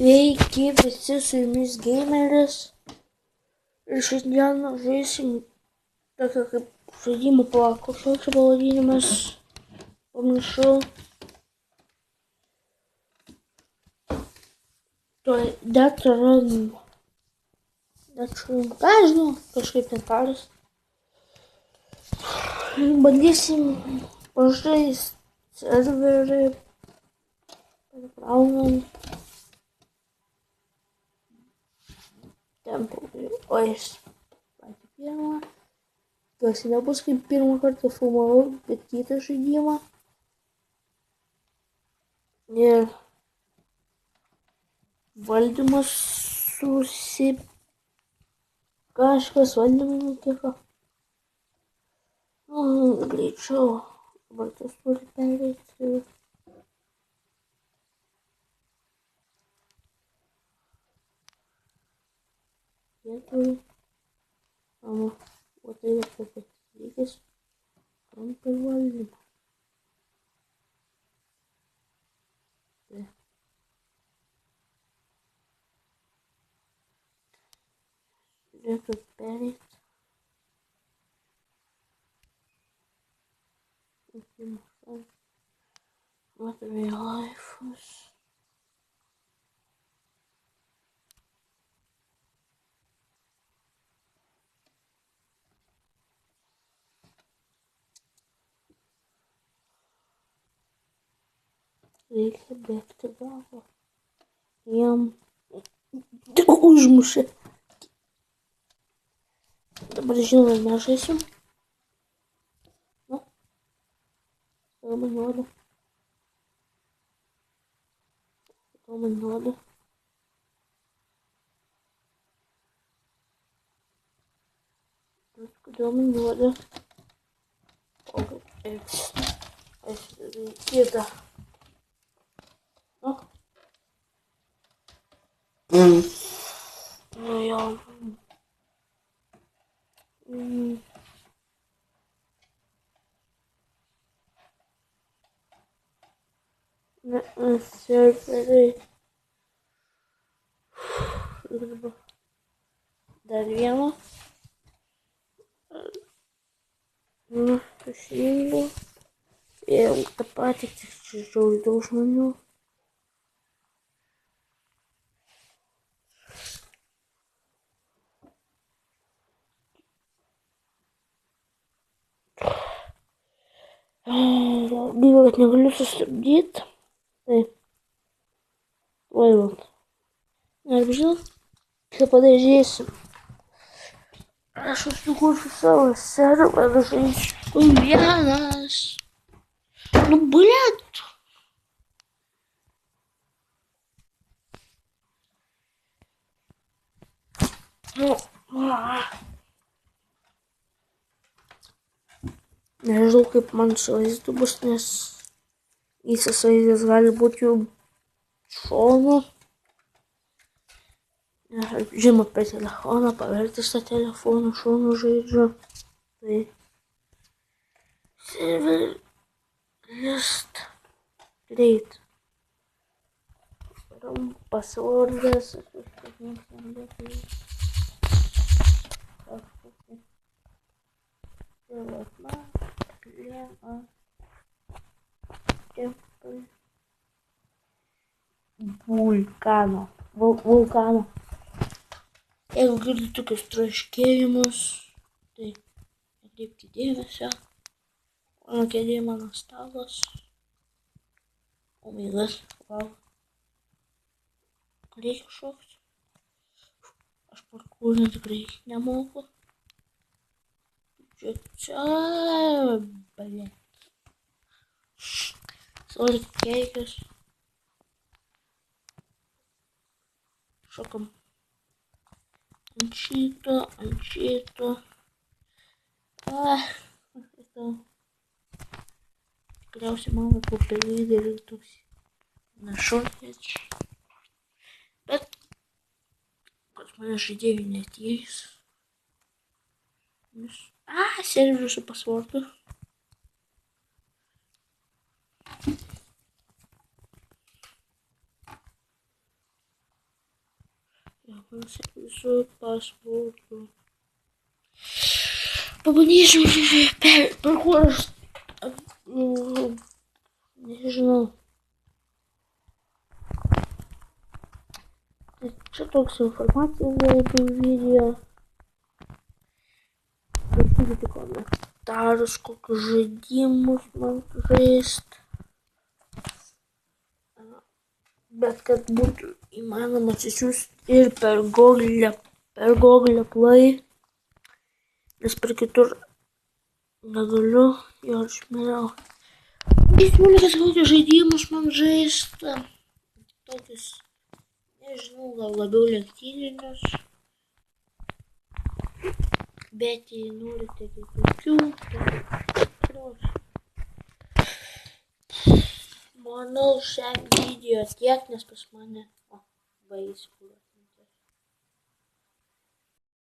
Sveiki visi, su jumis Gameris. Ir šiandien žaisim tokią kaip žaidimų pako. Šioks pavadinimas. Pamiršau. Death Run. Ką žinau, kažkaip ten karas. Bandysim pažaist serverį. Praunam. Tempo. Oi, patį pirmą. Tikiuosi nebus kaip pirmą kartą filmavau, bet kitą žaidimą. Ir valdymas kažkas valdymą nutiko. Greičiau. Dabar tas turi pereiti. Turi. O tai yra tokias lygis. Kampai valdymą. Turėtų pereiti. Matome laifus. Reikia bėgti galvą. Jam užmušė. Dabar žinoma, nežaisim. Nu. Gal man nuoda. Kodėl man nuoda. O, aš kitą. Nu. Nu jau. Serveriai. Dar vieną. Išjungiu. Ir tą patį, tik čia žiauriai daug žmonių. Gaila, kad negaliu sustabdyti. Tai. Vailant. Ar žinau, ką padarysim. Aš susikursiu savo serverą, žaisiu vienas. Nu, blet. Nežinau, kaip man su vaizdu bus, nes visas vaizdas gali būti jau šonu. Žinoma, per telefoną, pavertis tą telefoną šonu žaidžiu. Tai server list greit. Pasvardas. Vulkano. Jeigu girdi tokius traškėjimus, tai nekreipti dėmesio. Mano kėdė, mano stalas. O mygas, wow. Reikia šokti. Aš parkūrinį tikrai nemoku. Čia, blėt. Sorry, keikius. Šokam. Ant šito. Tikriausiai mano kopė lyderis toks nešokėč. Bet pas mane žaidėjų neteis. Serverių su pasvardu. Su pasvordu. Pabandysim per kur aš... Nežinau. Tai čia toks informacijos galbūt video. Rašykite komentarus, kokius žaidimus man žaist. Bet kad būtų įmanoma atsisiųsti ir per Google Play, nes per kitur negaliu, jo aš mėliau. Siūlykit kokius žaidimus man žaist, tokius, nežinau, gal labiau lenktyninius, bet jei norite kitokių, tai manau šiam video tiek, nes pas mane